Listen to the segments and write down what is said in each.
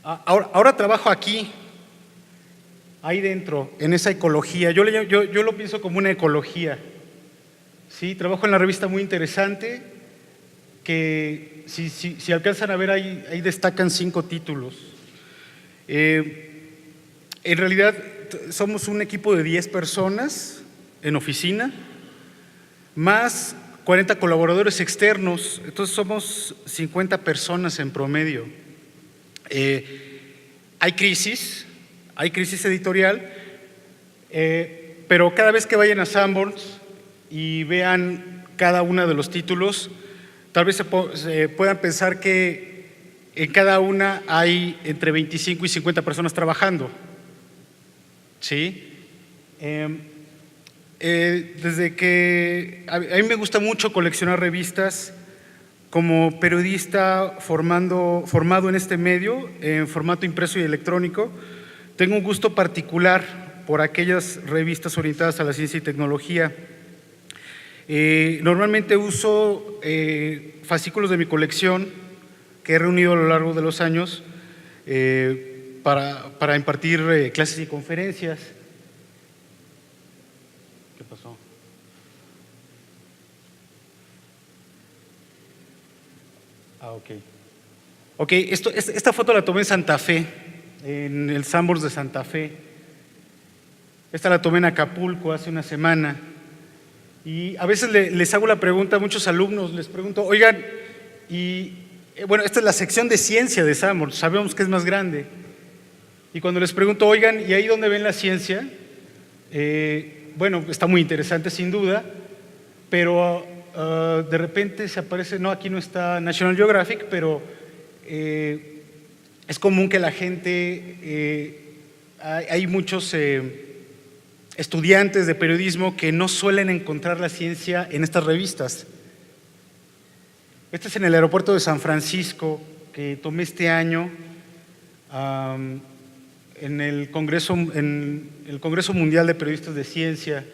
Ahora trabajo aquí, ahí dentro, en esa ecología. Yo lo pienso como una ecología. Sí, trabajo en la revista muy interesante, que si alcanzan a ver ahí destacan 5 títulos. En realidad somos un equipo de 10 personas en oficina, más 40 colaboradores externos, entonces somos 50 personas en promedio. Hay crisis editorial, pero cada vez que vayan a Sanborns y vean cada uno de los títulos, tal vez se puedan pensar que en cada una hay entre 25 y 50 personas trabajando. ¿Sí? Desde que a mí me gusta mucho coleccionar revistas, como periodista formado en este medio, en formato impreso y electrónico, tengo un gusto particular por aquellas revistas orientadas a la ciencia y tecnología. Normalmente uso fascículos de mi colección que he reunido a lo largo de los años para impartir clases y conferencias. ¿Qué pasó? Ok, esta foto la tomé en Santa Fe, en el Sanborns de Santa Fe. Esta la tomé en Acapulco hace una semana. Y a veces les hago la pregunta a muchos alumnos, les pregunto, oigan, bueno, esta es la sección de ciencia de Sanborns, sabemos que es más grande. Y cuando les pregunto, oigan, ¿y ahí dónde ven la ciencia? Bueno, está muy interesante sin duda, pero de repente se aparece, no, aquí no está National Geographic, pero es común que la gente, hay muchos estudiantes de periodismo que no suelen encontrar la ciencia en estas revistas. Este es en el aeropuerto de San Francisco, que tomé este año en el Congreso Mundial de Periodistas de Ciencia.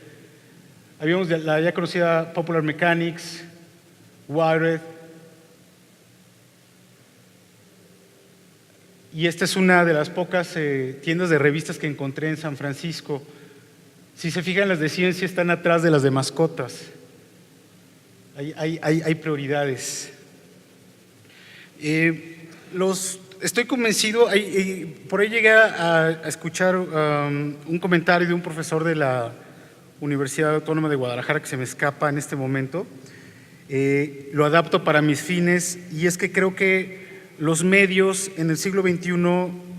Habíamos la ya conocida Popular Mechanics, Wired, y esta es una de las pocas tiendas de revistas que encontré en San Francisco. Si se fijan, las de ciencia están atrás de las de mascotas. Hay prioridades. Estoy convencido, por ahí llegué a escuchar un comentario de un profesor de la Universidad Autónoma de Guadalajara que se me escapa en este momento. Lo adapto para mis fines, y es que creo que los medios en el siglo XXI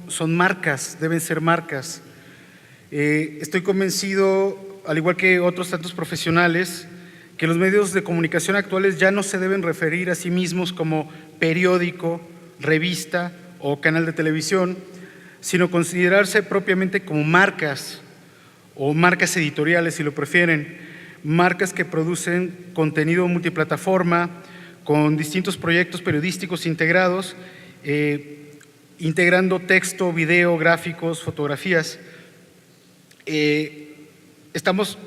son marcas, deben ser marcas. Estoy convencido, al igual que otros tantos profesionales, que los medios de comunicación actuales ya no se deben referir a sí mismos como periódico, revista o canal de televisión, sino considerarse propiamente como marcas o marcas editoriales, si lo prefieren, marcas que producen contenido multiplataforma con distintos proyectos periodísticos integrados, integrando texto, video, gráficos, fotografías. Estamos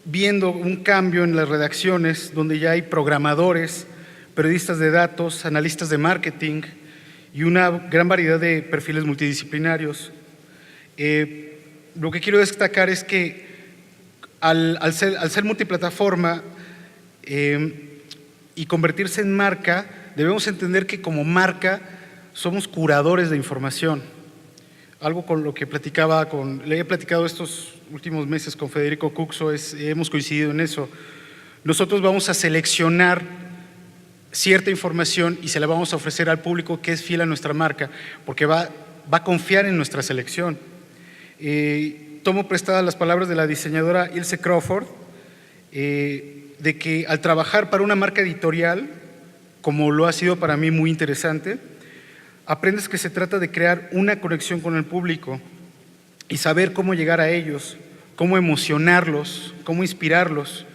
viendo un cambio en las redacciones donde ya hay programadores, periodistas de datos, analistas de marketing y una gran variedad de perfiles multidisciplinarios. Lo que quiero destacar es que al ser multiplataforma y convertirse en marca, debemos entender que como marca somos curadores de información. Algo con lo que le he platicado estos últimos meses con Federico Cuxo, hemos coincidido en eso. Nosotros vamos a seleccionar cierta información y se la vamos a ofrecer al público que es fiel a nuestra marca, porque va a confiar en nuestra selección. Tomo prestadas las palabras de la diseñadora Ilse Crawford, de que al trabajar para una marca editorial, como lo ha sido para mí muy interesante, aprendes que se trata de crear una conexión con el público y saber cómo llegar a ellos, cómo emocionarlos, cómo inspirarlos.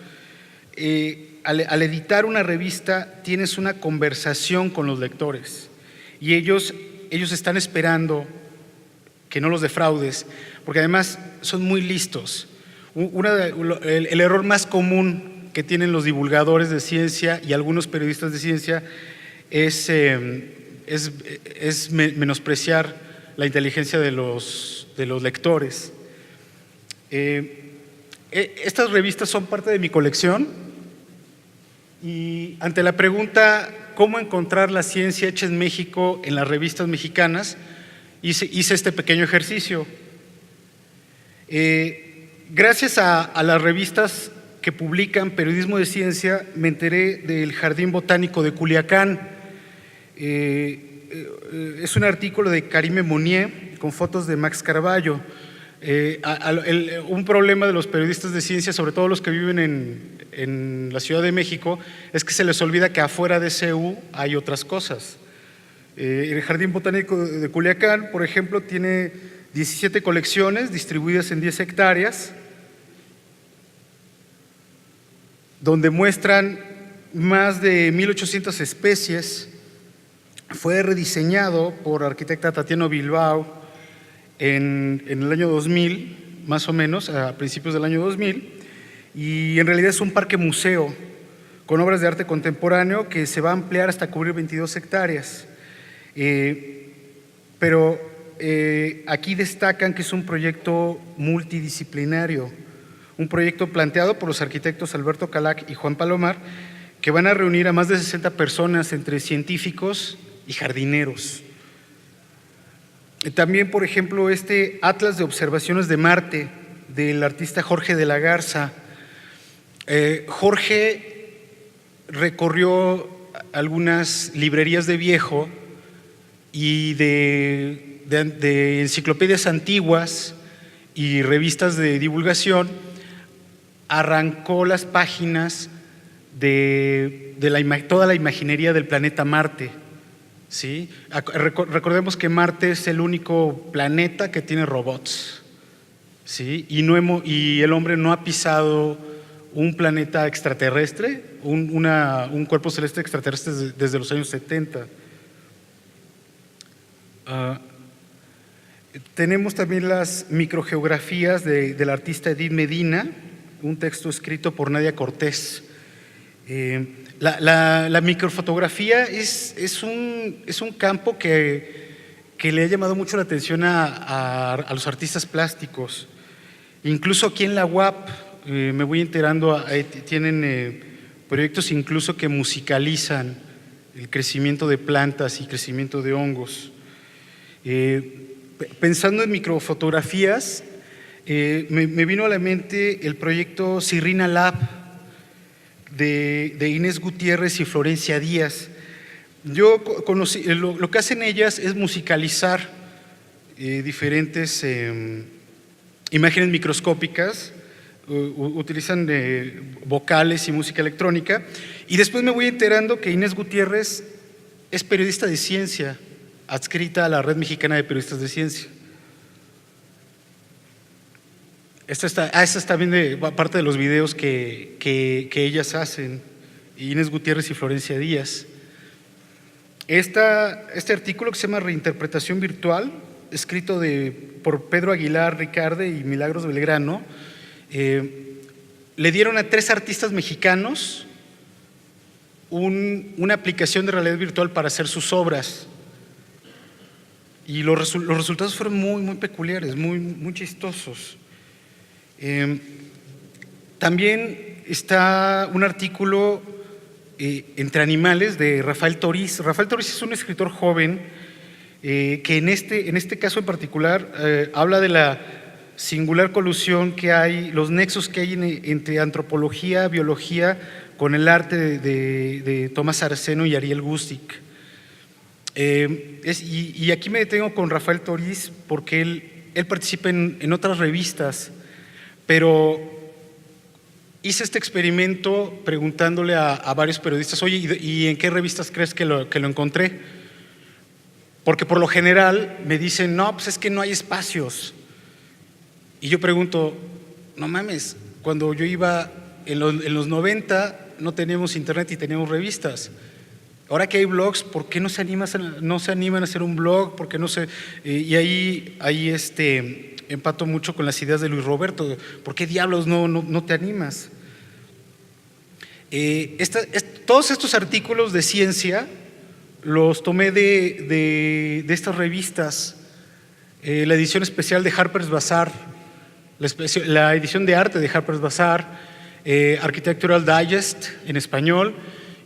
Al editar una revista tienes una conversación con los lectores y ellos están esperando que no los defraudes, porque además son muy listos. El error más común que tienen los divulgadores de ciencia y algunos periodistas de ciencia es menospreciar la inteligencia de los lectores. Estas revistas son parte de mi colección y ante la pregunta ¿cómo encontrar la ciencia hecha en México en las revistas mexicanas? Hice este pequeño ejercicio. Gracias a las revistas que publican periodismo de ciencia, me enteré del Jardín Botánico de Culiacán. Es un artículo de Karime Monnier con fotos de Max Carballo. Un problema de los periodistas de ciencia, sobre todo los que viven en la Ciudad de México, es que se les olvida que afuera de CU hay otras cosas. El Jardín Botánico de Culiacán, por ejemplo, tiene 17 colecciones distribuidas en 10 hectáreas, donde muestran más de 1,800 especies. Fue rediseñado por arquitecta Tatiana Bilbao en el año 2000, más o menos, a principios del año 2000, y en realidad es un parque museo con obras de arte contemporáneo que se va a ampliar hasta cubrir 22 hectáreas. Pero aquí destacan que es un proyecto multidisciplinario, un proyecto planteado por los arquitectos Alberto Calac y Juan Palomar, que van a reunir a más de 60 personas entre científicos y jardineros. También, por ejemplo, este Atlas de Observaciones de Marte del artista Jorge de la Garza. Jorge recorrió algunas librerías de viejo y de enciclopedias antiguas y revistas de divulgación, arrancó las páginas de toda la imaginería del planeta Marte. ¿Sí? Recordemos que Marte es el único planeta que tiene robots, ¿sí? Y el hombre no ha pisado un planeta extraterrestre, un cuerpo celeste extraterrestre desde los años 70. Tenemos también las microgeografías del artista Edith Medina, un texto escrito por Nadia Cortés. La microfotografía es un campo que le ha llamado mucho la atención a los artistas plásticos. Incluso aquí en la UAP me voy enterando, tienen proyectos incluso que musicalizan el crecimiento de plantas y crecimiento de hongos. Pensando en microfotografías, me vino a la mente el proyecto Cirrina Lab de Inés Gutiérrez y Florencia Díaz. Yo conocí, lo que hacen ellas es musicalizar diferentes imágenes microscópicas, utilizan vocales y música electrónica, y después me voy enterando que Inés Gutiérrez es periodista de ciencia, adscrita a la Red Mexicana de Periodistas de Ciencia. Esta es también parte de los videos que ellas hacen, Inés Gutiérrez y Florencia Díaz. Este artículo que se llama Reinterpretación Virtual, escrito por Pedro Aguilar Ricarde y Milagros Belgrano, le dieron a 3 artistas mexicanos una aplicación de realidad virtual para hacer sus obras. Y los resultados fueron muy peculiares, muy chistosos. También está un artículo Entre animales de Rafael Toriz. Rafael Toriz es un escritor joven que en este caso en particular habla de la singular colusión que hay, los nexos que hay entre antropología, biología, con el arte de Tomás Arceno y Ariel Gustic. Y aquí me detengo con Rafael Toriz porque él participa en otras revistas, pero hice este experimento preguntándole a varios periodistas, oye, ¿y en qué revistas crees que lo encontré? Porque por lo general me dicen, no, pues es que no hay espacios. Y yo pregunto, no mames, cuando yo iba en los 90 no teníamos internet y teníamos revistas. Ahora que hay blogs, ¿por qué no se animan a hacer un blog? ¿Por qué no se...? Y ahí empato mucho con las ideas de Luis Roberto. ¿Por qué diablos no te animas? Todos estos artículos de ciencia los tomé de estas revistas la edición especial de Harper's Bazaar, la edición de arte de Harper's Bazaar, Architectural Digest en español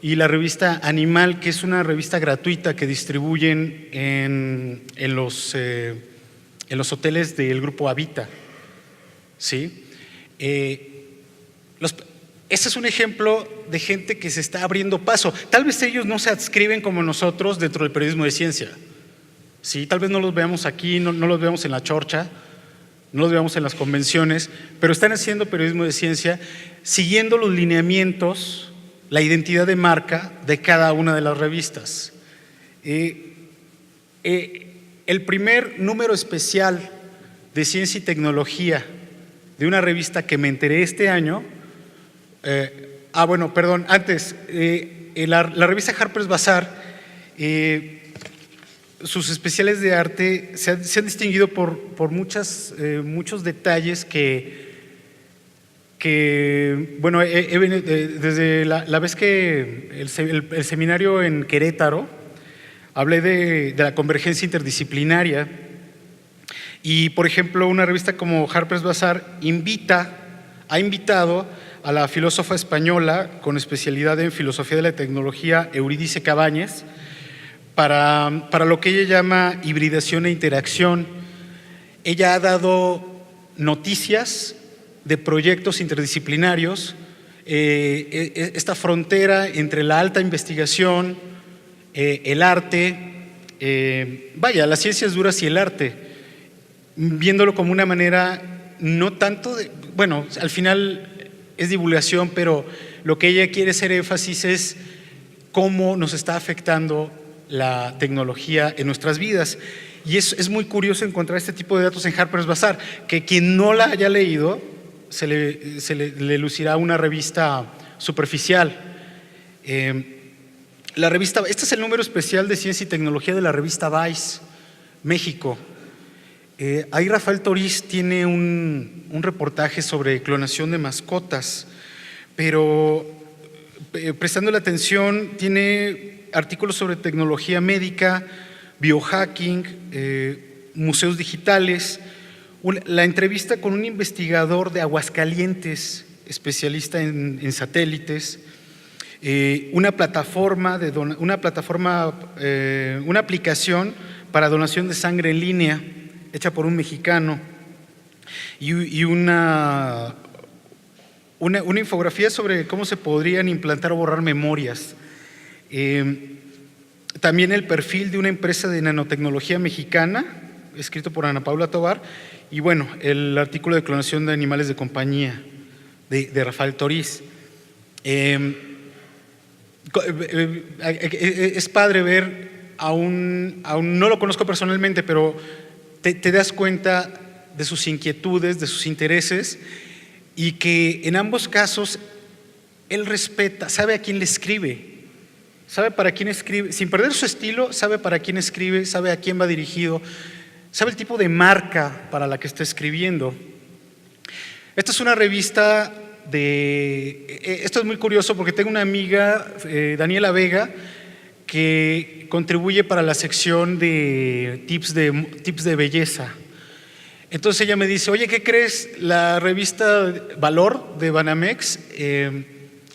y la revista Animal, que es una revista gratuita que distribuyen en los hoteles del grupo Habita. ¿Sí? Este es un ejemplo de gente que se está abriendo paso. Tal vez ellos no se adscriben como nosotros dentro del periodismo de ciencia. ¿Sí? Tal vez no los veamos aquí, no los veamos en la chorcha, no los veamos en las convenciones, pero están haciendo periodismo de ciencia siguiendo los lineamientos, la identidad de marca de cada una de las revistas. El primer número especial de ciencia y tecnología de una revista que me enteré este año, antes, la revista Harper's Bazaar, sus especiales de arte se han distinguido por muchos detalles bueno, desde la vez que el seminario en Querétaro, hablé de la convergencia interdisciplinaria y, por ejemplo, una revista como Harper's Bazaar ha invitado a la filósofa española con especialidad en filosofía de la tecnología, Eurídice Cabañes, para lo que ella llama hibridación e interacción. Ella ha dado noticias de proyectos interdisciplinarios, esta frontera entre la alta investigación, el arte, las ciencias duras y el arte, viéndolo como una manera no tanto bueno, al final es divulgación, pero lo que ella quiere hacer énfasis es cómo nos está afectando la tecnología en nuestras vidas. Y es muy curioso encontrar este tipo de datos en Harper's Bazaar, que quien no la haya leído se le lucirá una revista superficial. Este es el número especial de ciencia y tecnología de la revista Vice, México. Ahí Rafael Toriz tiene un reportaje sobre clonación de mascotas, pero prestando la atención tiene artículos sobre tecnología médica, biohacking, museos digitales, la entrevista con un investigador de Aguascalientes, especialista en satélites, una aplicación para donación de sangre en línea hecha por un mexicano y una infografía sobre cómo se podrían implantar o borrar memorias. También el perfil de una empresa de nanotecnología mexicana, escrito por Ana Paula Tovar, y bueno, el artículo de clonación de animales de compañía de Rafael Toriz. Es padre ver, aún no lo conozco personalmente, pero te das cuenta de sus inquietudes, de sus intereses, y que en ambos casos él respeta, sabe a quién le escribe, sabe para quién escribe, sin perder su estilo, sabe para quién escribe, sabe a quién va dirigido, sabe el tipo de marca para la que está escribiendo. Esta es una revista esto es muy curioso porque tengo una amiga, Daniela Vega, que contribuye para la sección de tips de belleza. Entonces ella me dice, oye, ¿qué crees? La revista Valor de Banamex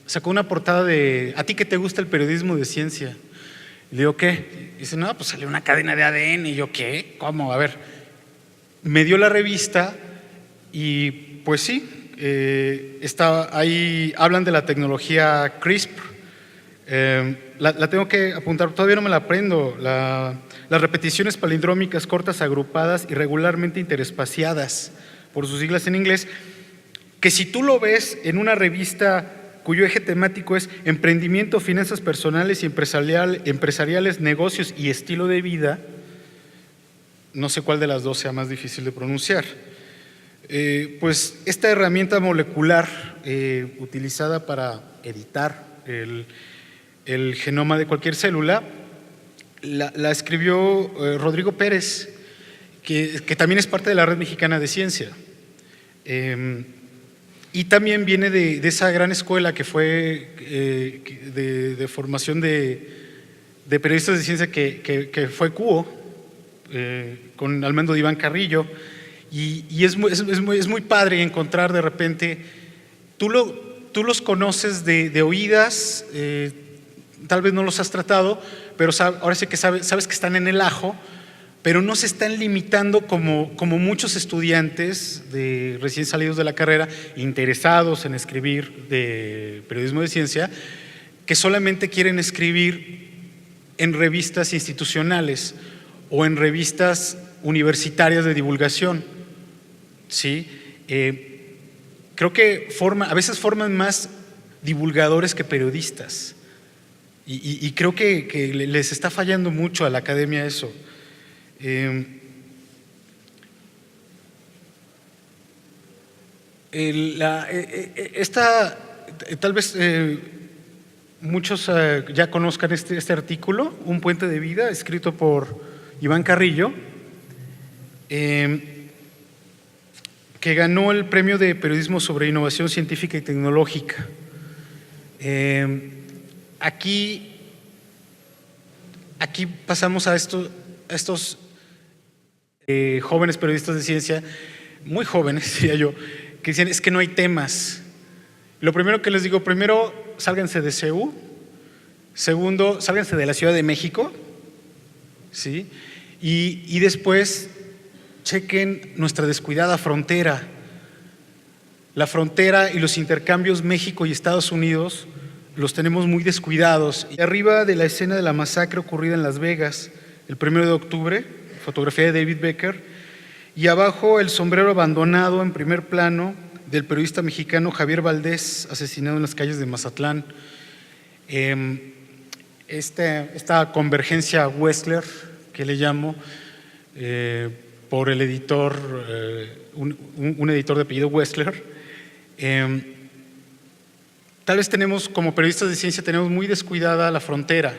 sacó una portada de ¿a ti que te gusta el periodismo de ciencia? Y le digo, ¿qué? Y dice, no, pues salió una cadena de ADN. Y yo, ¿qué? ¿Cómo? A ver, me dio la revista y pues sí, ahí hablan de la tecnología CRISPR. La tengo que apuntar, todavía no me la aprendo. Las repeticiones palindrómicas cortas, agrupadas y regularmente interespaciadas, por sus siglas en inglés, que si tú lo ves en una revista cuyo eje temático es emprendimiento, finanzas personales y empresariales, negocios y estilo de vida, no sé cuál de las dos sea más difícil de pronunciar. Pues esta herramienta molecular utilizada para editar el genoma de cualquier célula la escribió Rodrigo Pérez, que también es parte de la Red Mexicana de Ciencia, y también viene de esa gran escuela que fue de formación de periodistas de ciencia que fue CUO, con al mando de Iván Carrillo, y es muy padre encontrar de repente, tú los conoces de oídas, tal vez no los has tratado, pero ahora sí que sabes que están en el ajo, pero no se están limitando como muchos estudiantes recién salidos de la carrera, interesados en escribir de periodismo de ciencia, que solamente quieren escribir en revistas institucionales o en revistas universitarias de divulgación, ¿sí? Creo que a veces forman más divulgadores que periodistas, y creo que les está fallando mucho a la academia eso. Tal vez muchos ya conozcan este artículo, Un puente de vida, escrito por Iván Carrillo, que ganó el Premio de Periodismo sobre Innovación Científica y Tecnológica. Aquí pasamos a estos jóvenes periodistas de ciencia, muy jóvenes, diría yo, que dicen es que no hay temas. Lo primero que les digo, primero, sálganse de CEU. Segundo, sálganse de la Ciudad de México, ¿sí? Y después chequen nuestra descuidada frontera. La frontera y los intercambios México y Estados Unidos los tenemos muy descuidados. Y arriba de la escena de la masacre ocurrida en Las Vegas, el 1 de octubre, fotografía de David Becker, y abajo el sombrero abandonado en primer plano del periodista mexicano Javier Valdés, asesinado en las calles de Mazatlán. Esta convergencia Wessler, que le llamo, por el editor, un editor de apellido Wessler, tal vez tenemos, como periodistas de ciencia, tenemos muy descuidada la frontera.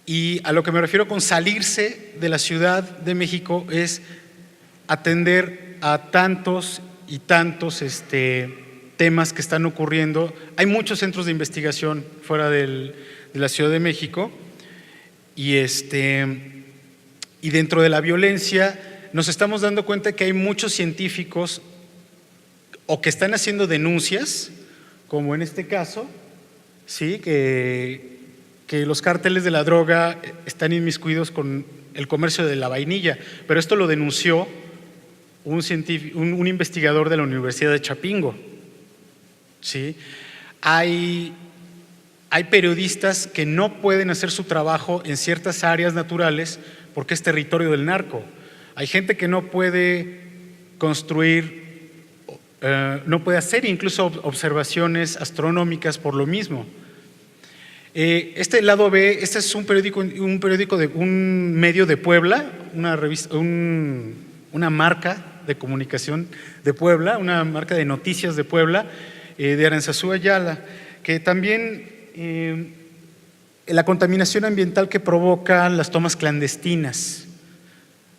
Y a lo que me refiero con salirse de la Ciudad de México es atender a tantos y tantos temas que están ocurriendo. Hay muchos centros de investigación fuera de la Ciudad de México, y dentro de la violencia nos estamos dando cuenta que hay muchos científicos o que están haciendo denuncias, como en este caso, ¿sí? que los cárteles de la droga están inmiscuidos con el comercio de la vainilla, pero esto lo denunció un investigador de la Universidad de Chapingo, ¿sí? Hay periodistas que no pueden hacer su trabajo en ciertas áreas naturales porque es territorio del narco. Hay gente que no puede construir, no puede hacer incluso observaciones astronómicas por lo mismo. Este lado B, este es un periódico de un medio de Puebla, una revista, una marca de comunicación de Puebla, una marca de noticias de Puebla, de Aranzazú Ayala, que también la contaminación ambiental que provocan las tomas clandestinas,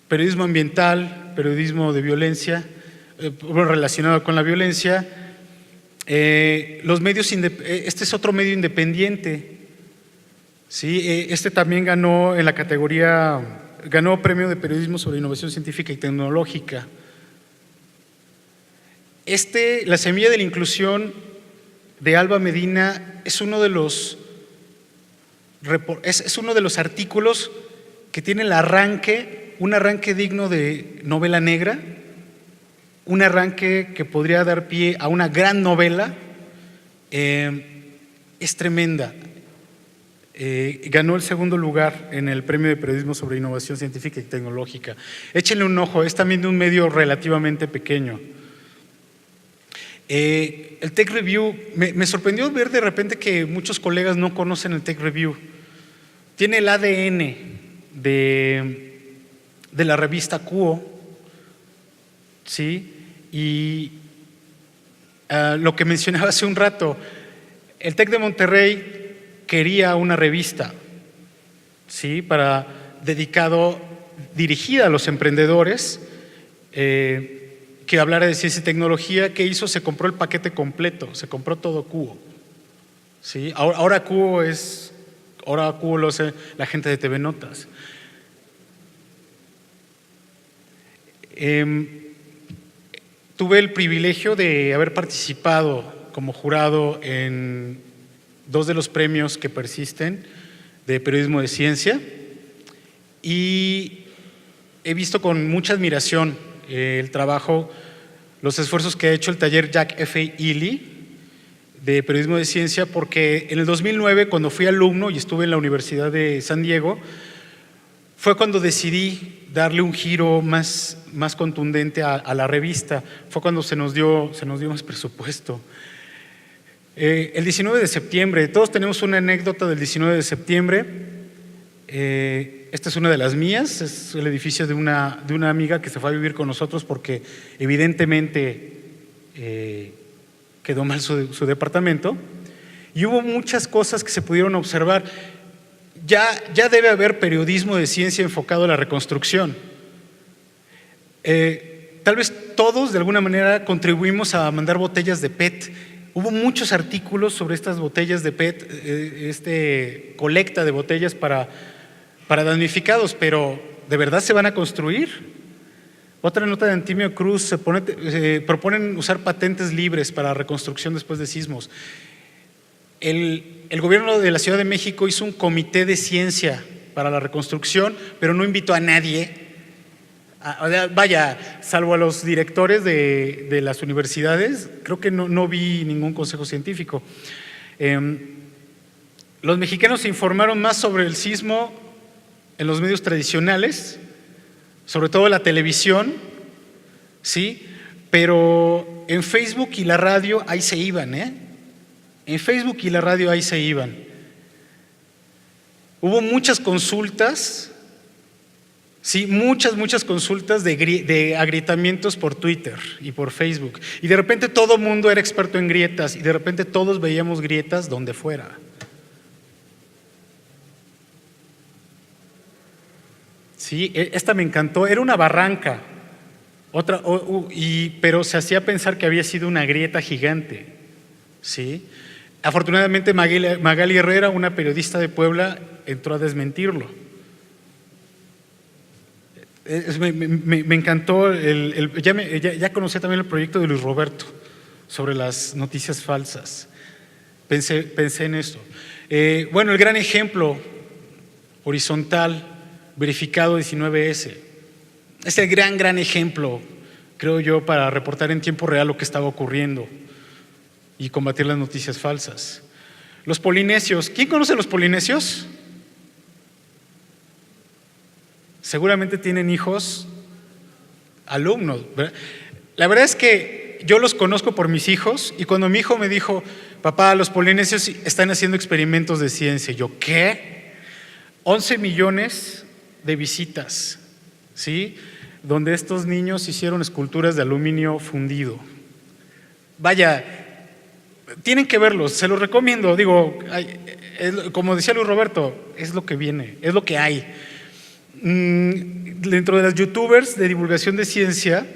periodismo ambiental, periodismo de violencia, relacionado con la violencia, los medios, este es otro medio independiente. Sí, también ganó en la categoría, ganó premio de periodismo sobre innovación científica y tecnológica. La semilla de la inclusión de Alba Medina es uno de los artículos que tiene un arranque digno de novela negra, un arranque que podría dar pie a una gran novela. Es tremenda. Ganó el segundo lugar en el premio de periodismo sobre innovación científica y tecnológica. Échenle un ojo, es también de un medio relativamente pequeño. El Tech Review, me sorprendió ver de repente que muchos colegas no conocen el Tech Review. Tiene el ADN de la revista Cuo, ¿sí? Y lo que mencionaba hace un rato, el Tec de Monterrey quería una revista, ¿sí? Dirigida a los emprendedores, que hablara de ciencia y tecnología. ¿Qué hizo? Se compró el paquete completo, se compró todo Cuo, ¿sí? Ahora Cuo lo hace la gente de TV Notas. Tuve el privilegio de haber participado como jurado en 2 de los premios que persisten de periodismo de ciencia y he visto con mucha admiración el trabajo, los esfuerzos que ha hecho el taller Jack F. Ely de periodismo de ciencia, porque en el 2009, cuando fui alumno y estuve en la Universidad de San Diego, fue cuando decidí darle un giro más contundente a la revista. Fue cuando se nos dio más presupuesto. El 19 de septiembre, todos tenemos una anécdota del 19 de septiembre. Esta es una de las mías, es el edificio de una amiga que se fue a vivir con nosotros porque evidentemente quedó mal su departamento. Y hubo muchas cosas que se pudieron observar. Ya debe haber periodismo de ciencia enfocado a la reconstrucción. Tal vez todos de alguna manera contribuimos a mandar botellas de PET. Hubo muchos artículos sobre estas botellas de PET, colecta de botellas para damnificados, pero ¿de verdad se van a construir? Otra nota de Antimio Cruz, proponen usar patentes libres para reconstrucción después de sismos. El gobierno de la Ciudad de México hizo un comité de ciencia para la reconstrucción, pero no invitó a nadie, salvo a los directores de las universidades. Creo que no vi ningún consejo científico. Los mexicanos se informaron más sobre el sismo en los medios tradicionales, sobre todo la televisión, ¿sí? Pero en Facebook y la radio ahí se iban, En Facebook y la radio ahí se iban. Hubo muchas consultas, sí, muchas consultas de agrietamientos por Twitter y por Facebook. Y de repente todo el mundo era experto en grietas y de repente todos veíamos grietas donde fuera. Sí, esta me encantó, era una barranca, pero se hacía pensar que había sido una grieta gigante, ¿sí? Afortunadamente Magali Herrera, una periodista de Puebla, entró a desmentirlo. Me encantó, ya conocí también el proyecto de Luis Roberto sobre las noticias falsas. Pensé en esto. Bueno, el gran ejemplo horizontal, verificado 19S. Es el gran ejemplo, creo yo, para reportar en tiempo real lo que estaba ocurriendo y combatir las noticias falsas. Los polinesios. ¿Quién conoce a los polinesios? Seguramente tienen hijos, alumnos, ¿verdad? La verdad es que yo los conozco por mis hijos y cuando mi hijo me dijo, papá, los polinesios están haciendo experimentos de ciencia, yo, ¿qué? 11 millones de visitas, ¿sí? Donde estos niños hicieron esculturas de aluminio fundido. Vaya, tienen que verlos, se los recomiendo. Digo, como decía Luis Roberto, es lo que viene, es lo que hay. Dentro de las youtubers de divulgación de ciencia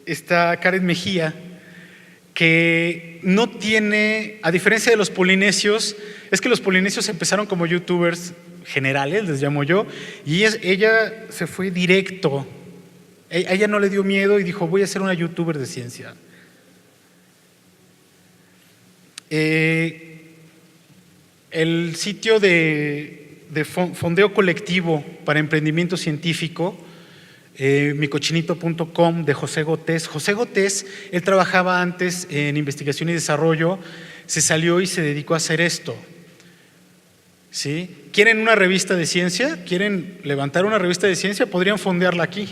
está Karen Mejía, que no tiene, a diferencia de los polinesios, es que los polinesios empezaron como youtubers generales, les llamo yo, y ella se fue directo. A ella no le dio miedo y dijo, voy a ser una youtuber de ciencia. El sitio de fondeo colectivo para emprendimiento científico, micochinito.com, de José Gotés. José Gotés, él trabajaba antes en investigación y desarrollo, se salió y se dedicó a hacer esto. ¿Sí? ¿Quieren una revista de ciencia? ¿Quieren levantar una revista de ciencia? Podrían fondearla aquí.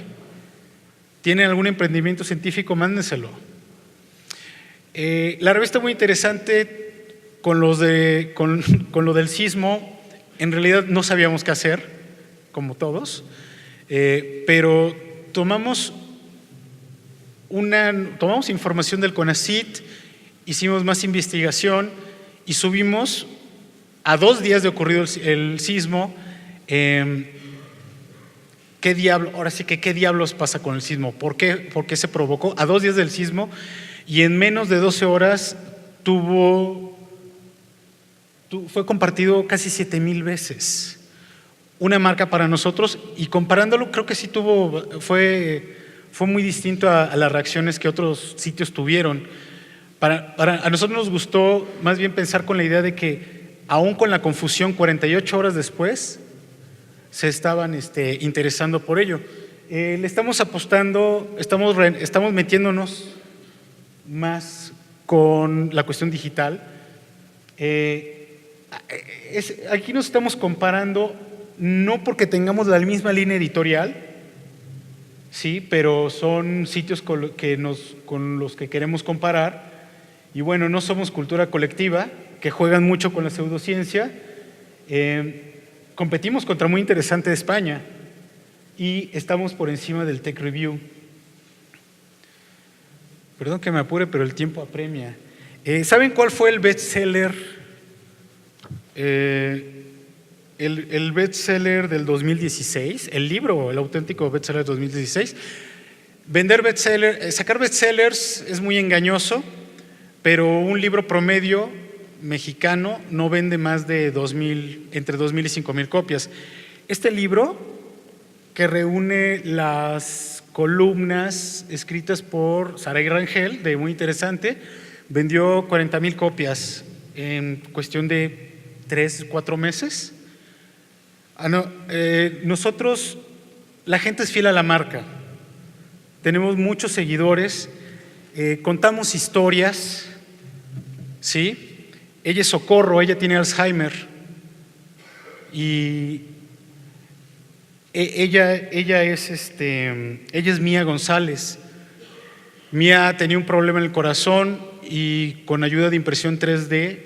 ¿Tienen algún emprendimiento científico? Mándenselo. La revista muy interesante con lo del sismo. En realidad no sabíamos qué hacer, como todos, pero tomamos información del CONACYT, hicimos más investigación y subimos a 2 días de ocurrido el sismo. Ahora sí que, ¿qué diablos pasa con el sismo? ¿Por qué se provocó? A 2 días del sismo y en menos de 12 horas fue compartido casi 7,000 veces. una marca para nosotros, y comparándolo creo que sí fue muy distinto a las reacciones que otros sitios tuvieron. A nosotros nos gustó más bien pensar con la idea de que aún con la confusión 48 horas después se estaban interesando por ello. Le estamos apostando, estamos metiéndonos más con la cuestión digital. Aquí nos estamos comparando no porque tengamos la misma línea editorial, sí, pero son sitios con los que queremos comparar. Y bueno, no somos Cultura Colectiva, que juegan mucho con la pseudociencia. Competimos contra Muy Interesante de España y estamos por encima del Tech Review. Perdón que me apure, pero el tiempo apremia. ¿Saben cuál fue el bestseller? El bestseller del 2016, el libro, el auténtico bestseller del 2016. Sacar bestsellers es muy engañoso, pero un libro promedio mexicano no vende más de entre 2,000 y 5,000 copias. Este libro, que reúne las columnas escritas por Saray Rangel, de Muy Interesante, vendió 40,000 copias en cuestión de 3-4 meses. Nosotros, la gente es fiel a la marca, tenemos muchos seguidores, contamos historias, ¿sí? Ella es Socorro, ella tiene Alzheimer y ella es Mía González. Mía tenía un problema en el corazón y con ayuda de impresión 3D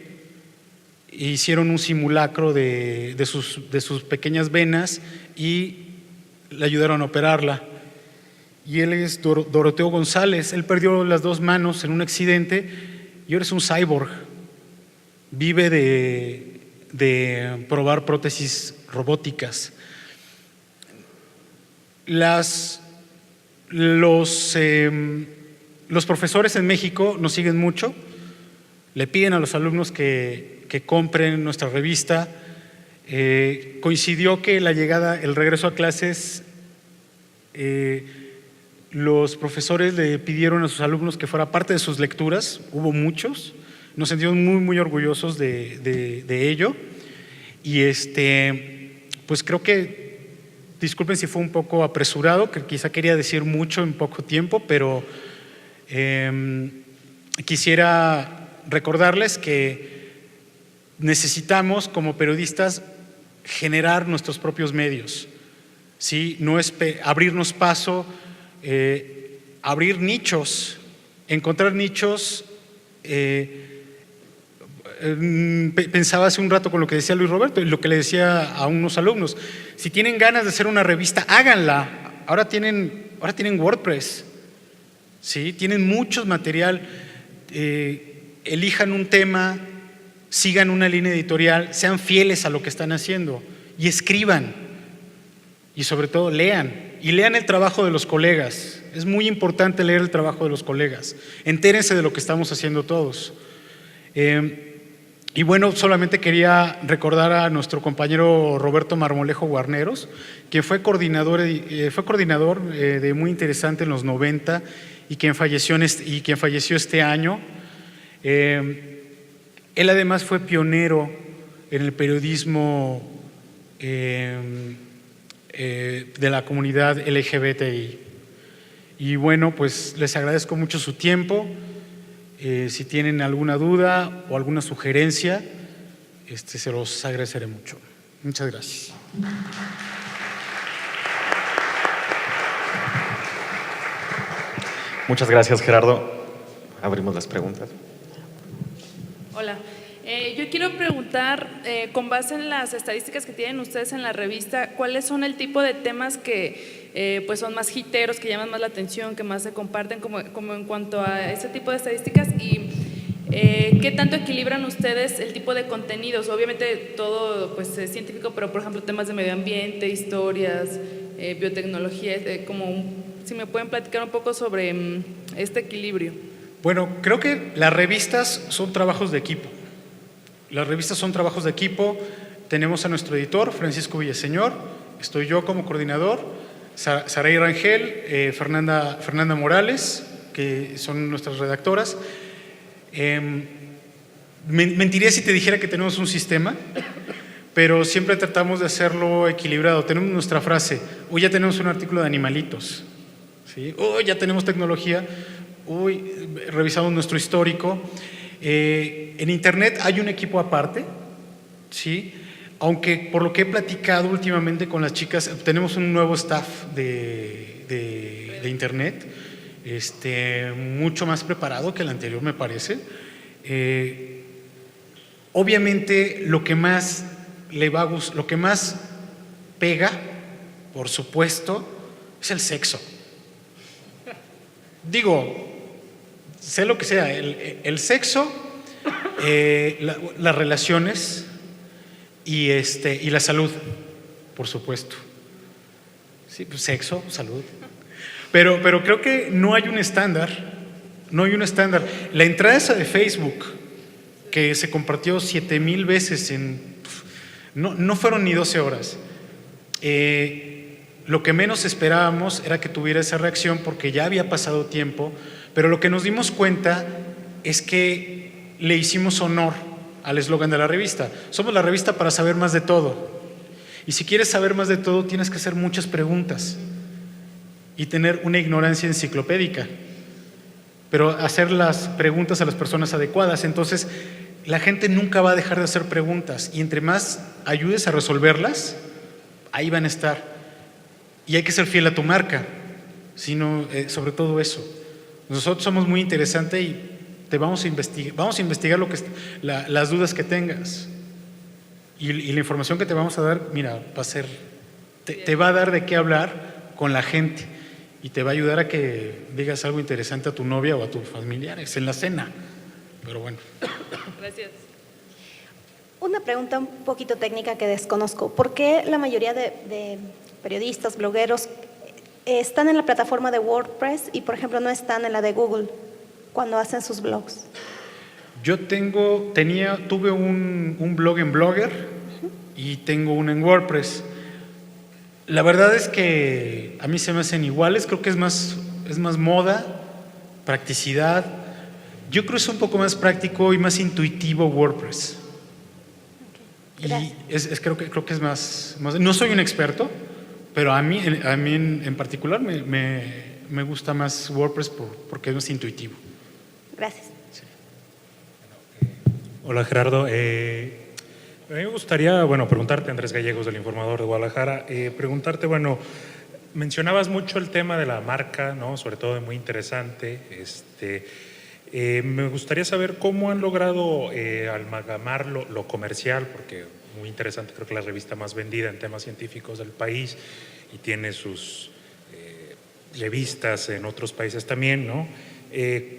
hicieron un simulacro de sus pequeñas venas y le ayudaron a operarla. Y él es Doroteo González, él perdió las 2 manos en un accidente y ahora es un cyborg. Vive de probar prótesis robóticas. Los profesores en México nos siguen mucho, le piden a los alumnos que compren nuestra revista. Coincidió que el regreso a clases, los profesores le pidieron a sus alumnos que fuera parte de sus lecturas, hubo muchos, nos sentimos muy, muy orgullosos de ello. Y pues creo que, disculpen si fue un poco apresurado, que quizá quería decir mucho en poco tiempo, pero quisiera recordarles que necesitamos como periodistas generar nuestros propios medios, ¿sí? No es abrirnos paso, abrir nichos, encontrar nichos. Pensaba hace un rato con lo que decía Luis Roberto y lo que le decía a unos alumnos: si tienen ganas de hacer una revista, háganla. Ahora tienen WordPress, ¿sí? Tienen mucho material. Elijan un tema, sigan una línea editorial, sean fieles a lo que están haciendo y escriban, y sobre todo lean, y lean el trabajo de los colegas. Es muy importante leer el trabajo de los colegas, entérense de lo que estamos haciendo todos. Y bueno, solamente quería recordar a nuestro compañero Roberto Marmolejo Guarneros, que fue coordinador de Muy Interesante en los 90 y quien falleció este año. Él además fue pionero en el periodismo de la comunidad LGBTI. Y bueno, pues les agradezco mucho su tiempo. Si tienen alguna duda o alguna sugerencia, se los agradeceré mucho. Muchas gracias. Muchas gracias, Gerardo. Abrimos las preguntas. Hola. Yo quiero preguntar, con base en las estadísticas que tienen ustedes en la revista, ¿cuáles son el tipo de temas que pues son más hiteros, que llaman más la atención, que más se comparten como en cuanto a ese tipo de estadísticas? Y ¿qué tanto equilibran ustedes el tipo de contenidos? Obviamente todo pues es científico, pero por ejemplo temas de medio ambiente, historias, biotecnología, si me pueden platicar un poco sobre este equilibrio. Bueno, creo que las revistas son trabajos de equipo. Las revistas son trabajos de equipo. tenemos a nuestro editor, Francisco Villaseñor, estoy yo como coordinador, Saray Rangel, Fernanda Morales, que son nuestras redactoras. Mentiría si te dijera que tenemos un sistema, pero siempre tratamos de hacerlo equilibrado. Tenemos nuestra frase, hoy ya tenemos un artículo de animalitos, ¿sí? Hoy ya tenemos tecnología, hoy revisamos nuestro histórico. En Internet hay un equipo aparte, ¿sí? Aunque por lo que he platicado últimamente con las chicas, tenemos un nuevo staff de Internet, mucho más preparado que el anterior, me parece. Obviamente lo que más le va a gustar, lo que más pega, por supuesto, es el sexo. Digo, sé lo que sea, el sexo, las relaciones y la salud, por supuesto. Sí, pues sexo, salud. Pero creo que no hay un estándar, no hay un estándar. La entrada esa de Facebook, que se compartió 7,000 veces no fueron ni 12 horas. Lo que menos esperábamos era que tuviera esa reacción porque ya había pasado tiempo, pero lo que nos dimos cuenta es que le hicimos honor al eslogan de la revista. Somos la revista para saber más de todo. Y si quieres saber más de todo, tienes que hacer muchas preguntas y tener una ignorancia enciclopédica, pero hacer las preguntas a las personas adecuadas. Entonces, la gente nunca va a dejar de hacer preguntas y entre más ayudes a resolverlas, ahí van a estar. Y hay que ser fiel a tu marca, sino, sobre todo eso. Nosotros somos muy interesantes y te vamos a investigar las dudas que tengas. Y la información que te vamos a dar, mira, va a ser, te va a dar de qué hablar con la gente y te va a ayudar a que digas algo interesante a tu novia o a tus familiares en la cena. Pero bueno. Gracias. Una pregunta un poquito técnica que desconozco. ¿Por qué la mayoría de periodistas, blogueros, están en la plataforma de WordPress y, por ejemplo, no están en la de Google cuando hacen sus blogs? Yo tuve un blog en Blogger y tengo uno en WordPress. La verdad es que a mí se me hacen iguales, creo que es más moda, practicidad. Yo creo que es un poco más práctico y más intuitivo WordPress. Okay. Y creo que es más, no soy un experto, pero a mí en particular me gusta más WordPress porque es más intuitivo. Gracias. Sí. Hola Gerardo, a mí me gustaría, preguntarte, Andrés Gallegos del Informador de Guadalajara, preguntarte, mencionabas mucho el tema de la marca, ¿no? Sobre todo muy interesante. Me gustaría saber cómo han logrado amalgamar lo comercial, porque muy interesante, creo que la revista más vendida en temas científicos del país y tiene sus revistas en otros países también, ¿no?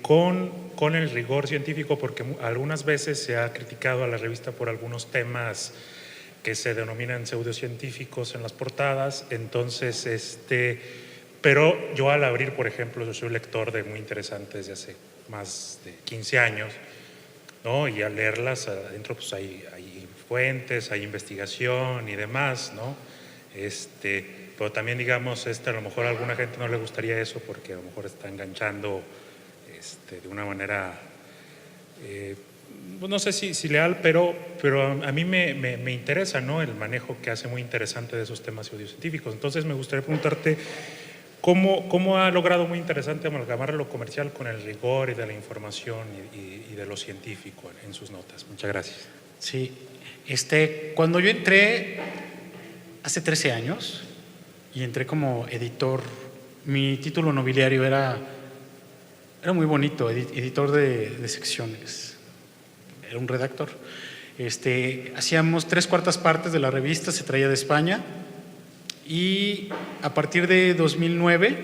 Con el rigor científico, porque algunas veces se ha criticado a la revista por algunos temas que se denominan pseudocientíficos en las portadas. Entonces, pero yo al abrir, por ejemplo, yo soy lector de muy interesante desde hace más de 15 años, ¿no? Y al leerlas adentro pues hay fuentes, hay investigación y demás, ¿no? Pero también digamos, a lo mejor a alguna gente no le gustaría eso porque a lo mejor está enganchando de una manera, no sé si leal, pero a mí me interesa, ¿no? El manejo que hace muy interesante de esos temas pseudocientíficos. Entonces me gustaría preguntarte ¿cómo ha logrado muy interesante amalgamar lo comercial con el rigor y de la información y de lo científico en sus notas? Muchas gracias. Sí, cuando yo entré hace 13 años y entré como editor, mi título nobiliario era muy bonito, editor de secciones, era un redactor. Hacíamos 3/4 partes de la revista, se traía de España. Y a partir de 2009,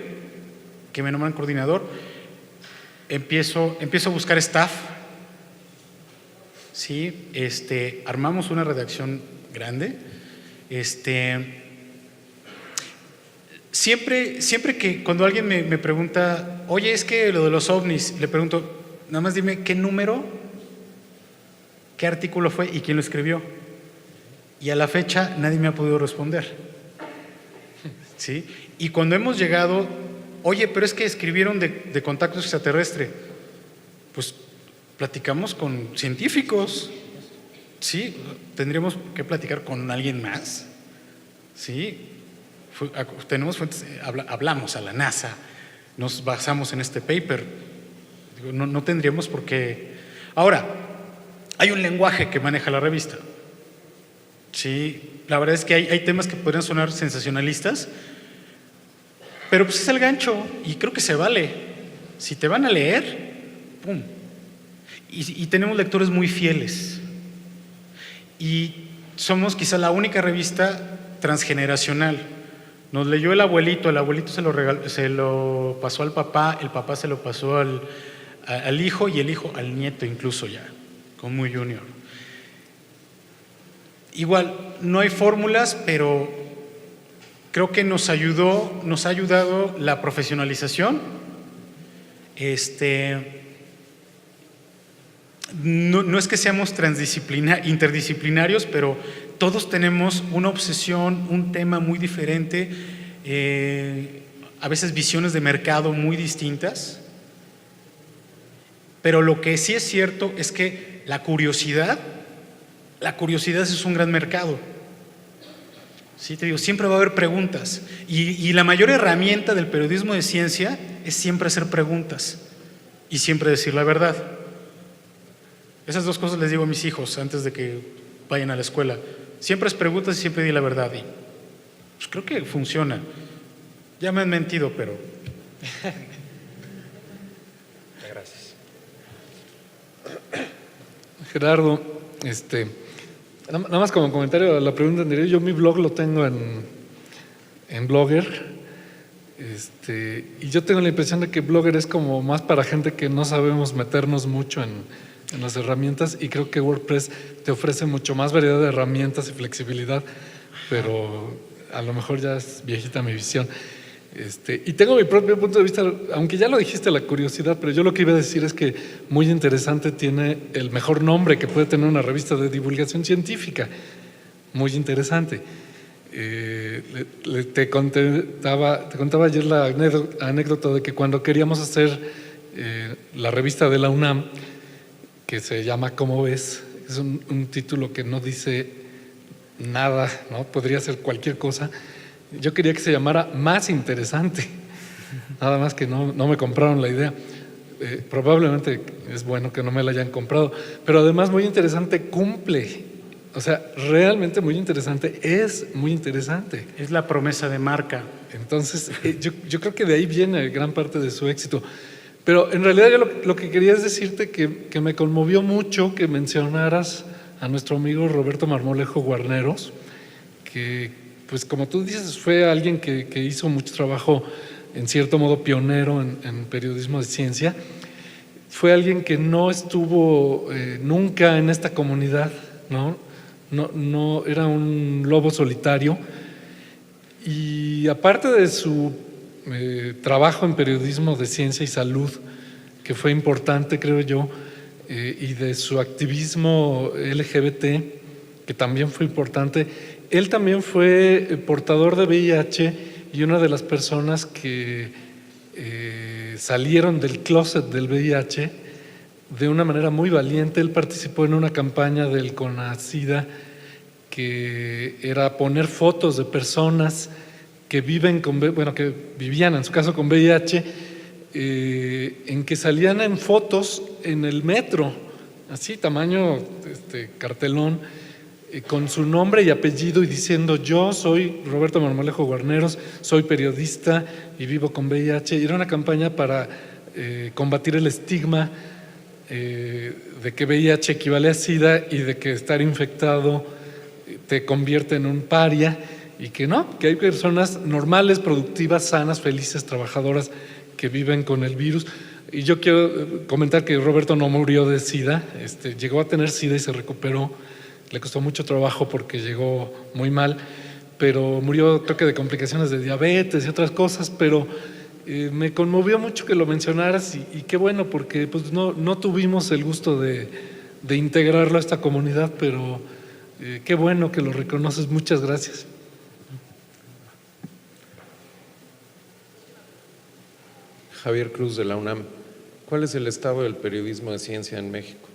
que me nombran coordinador, empiezo a buscar staff. Sí, armamos una redacción grande. Siempre que cuando alguien me pregunta, oye, es que lo de los ovnis, le pregunto, nada más dime qué número, qué artículo fue y quién lo escribió. y a la fecha nadie me ha podido responder. ¿Sí? Y cuando hemos llegado, oye, pero es que escribieron de contacto extraterrestre, pues platicamos con científicos, ¿sí? Tendríamos que platicar con alguien más, ¿sí? Tenemos fuentes, hablamos a la NASA, nos basamos en este paper. Digo, no tendríamos por qué. Ahora, hay un lenguaje que maneja la revista. Sí, la verdad es que hay temas que podrían sonar sensacionalistas, pero pues es el gancho y creo que se vale. Si te van a leer, ¡pum! Y tenemos lectores muy fieles. Y somos quizá la única revista transgeneracional. Nos leyó el abuelito se lo pasó al papá, el papá se lo pasó al hijo y el hijo al nieto incluso ya, con muy junior. Igual, no hay fórmulas, pero creo que nos ha ayudado la profesionalización. No es que seamos interdisciplinarios, pero todos tenemos una obsesión, un tema muy diferente, a veces visiones de mercado muy distintas. Pero lo que sí es cierto es que la curiosidad es un gran mercado. Sí, te digo, siempre va a haber preguntas. Y la mayor herramienta del periodismo de ciencia es siempre hacer preguntas y siempre decir la verdad. Esas dos cosas les digo a mis hijos antes de que vayan a la escuela. Siempre es preguntas y siempre di la verdad. Y pues creo que funciona. Ya me han mentido, pero… Gracias. Gerardo, nada más como comentario a la pregunta anterior, yo mi blog lo tengo en Blogger, y yo tengo la impresión de que Blogger es como más para gente que no sabemos meternos mucho en las herramientas, y creo que WordPress te ofrece mucho más variedad de herramientas y flexibilidad, pero a lo mejor ya es viejita mi visión. Y tengo mi propio punto de vista, aunque ya lo dijiste, la curiosidad, pero yo lo que iba a decir es que muy interesante, tiene el mejor nombre que puede tener una revista de divulgación científica. Muy interesante. Te contaba ayer la anécdota de que cuando queríamos hacer la revista de la UNAM, que se llama ¿Cómo ves? Es un título que no dice nada, ¿no? Podría ser cualquier cosa. Yo quería que se llamara Más Interesante, nada más que no me compraron la idea. Probablemente es bueno que no me la hayan comprado, pero además muy interesante cumple. O sea, realmente muy interesante, es muy interesante. Es la promesa de marca. Entonces, yo creo que de ahí viene gran parte de su éxito. Pero en realidad yo lo que quería es decirte que me conmovió mucho que mencionaras a nuestro amigo Roberto Marmolejo Guarneros, que pues como tú dices fue alguien que hizo mucho trabajo, en cierto modo pionero en periodismo de ciencia. Fue alguien que no estuvo nunca en esta comunidad, no era un lobo solitario, y aparte de su trabajo en periodismo de ciencia y salud, que fue importante, creo yo, y de su activismo LGBT, que también fue importante, él también fue portador de VIH y una de las personas que salieron del closet del VIH de una manera muy valiente. Él participó en una campaña del CONACIDA que era poner fotos de personas que que vivían en su caso con VIH, en que salían en fotos en el metro, así tamaño cartelón, con su nombre y apellido y diciendo: yo soy Roberto Marmolejo Guarneros, soy periodista y vivo con VIH. Y era una campaña para combatir el estigma de que VIH equivale a SIDA y de que estar infectado te convierte en un paria, y que no, que hay personas normales, productivas, sanas, felices, trabajadoras que viven con el virus. Y yo quiero comentar que Roberto no murió de SIDA, llegó a tener SIDA y se recuperó. Le costó mucho trabajo porque llegó muy mal, pero murió, creo que de complicaciones de diabetes y otras cosas. Pero me conmovió mucho que lo mencionaras, y qué bueno, porque pues no tuvimos el gusto de integrarlo a esta comunidad, pero Qué bueno que lo reconoces, muchas gracias. Javier Cruz, de la UNAM. ¿Cuál es el estado del periodismo de ciencia en México?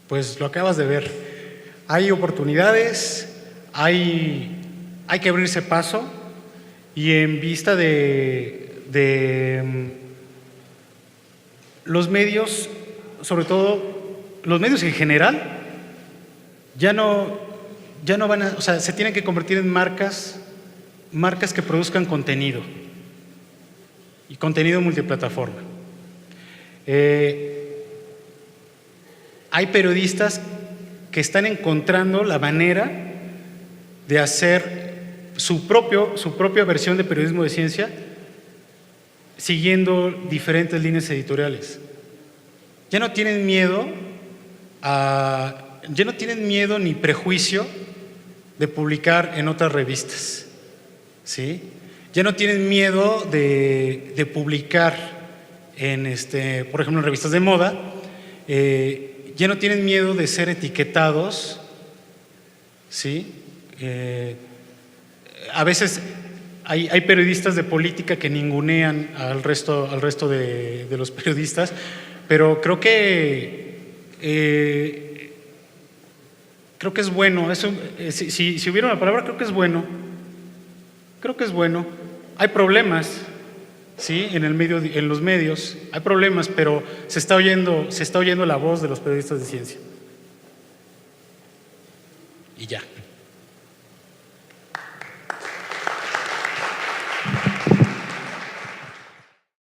Pues lo acabas de ver. Hay oportunidades, hay que abrirse paso y en vista de los medios, sobre todo los medios en general, ya no van a, o sea, se tienen que convertir en marcas que produzcan contenido y contenido multiplataforma. Hay periodistas que están encontrando la manera de hacer su propia versión de periodismo de ciencia siguiendo diferentes líneas editoriales. Ya no tienen miedo ni prejuicio de publicar en otras revistas, ¿sí? Ya no tienen miedo de publicar por ejemplo, en revistas de moda. Ya no tienen miedo de ser etiquetados, ¿sí? A veces hay periodistas de política que ningunean al resto de los periodistas, pero creo que es bueno. Si hubiera una palabra, creo que es bueno. Creo que es bueno. Hay problemas, ¿sí? En los medios hay problemas, pero se está oyendo la voz de los periodistas de ciencia. Y ya.